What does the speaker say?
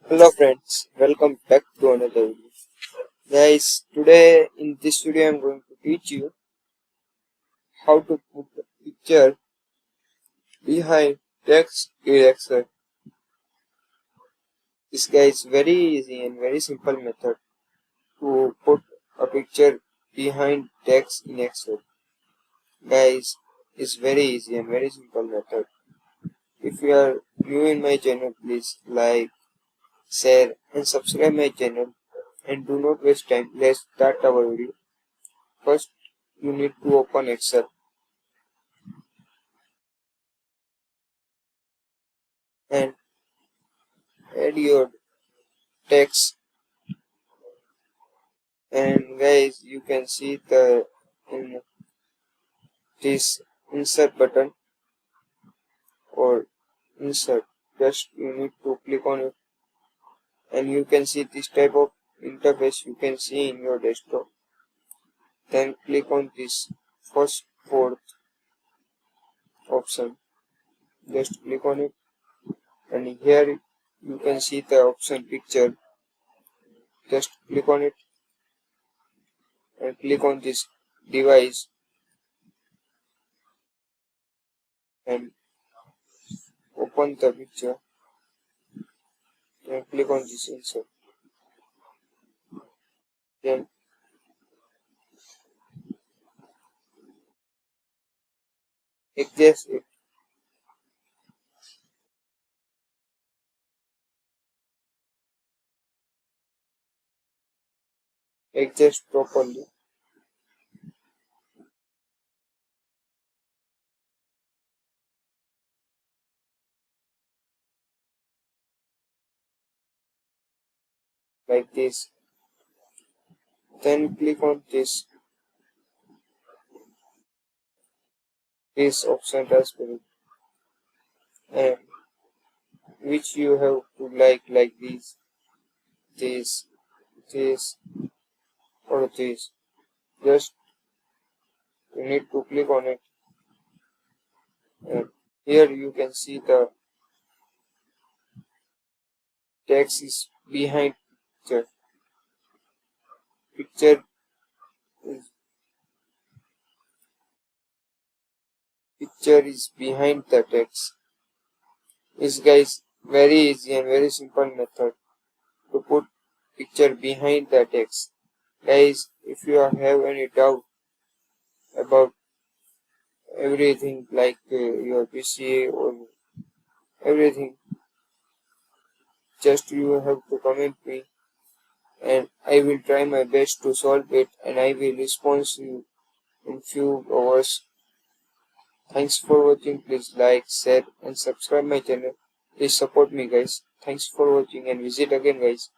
Hello friends, welcome back to another video. Guys, today in this video I'm going to teach you how to put a picture behind text in Excel. This guy is very easy and very simple method to put a picture behind text in Excel. Guys, it's very easy and very simple method. If you are new in my channel, please like, share and subscribe my channel and do not waste time. Let's start our video. First, you need to open Excel and add your text. And guys, you can see the in this insert button or insert. Just you need to click on it, and you can see this type of interface you can see in your desktop. Then click on this first fourth option. Just click on it, and here you can see the option picture. Just click on it and click on this device and open the picture and click on this insert. Then adjust it. Adjust properly. Like this. Then click on this option raspberry, and which you have to like this, this or this. Just you need to click on it, and here you can see the text is behind picture. Picture is picture is behind the text. This guys very easy and very simple method to put picture behind the text. Guys, if you have any doubt about everything like your PC or everything, just you have to comment me and I will try my best to solve it, and I will respond to you in few hours. Thanks for watching. Please like, share and subscribe my channel. Please support me guys. Thanks for watching and visit again guys.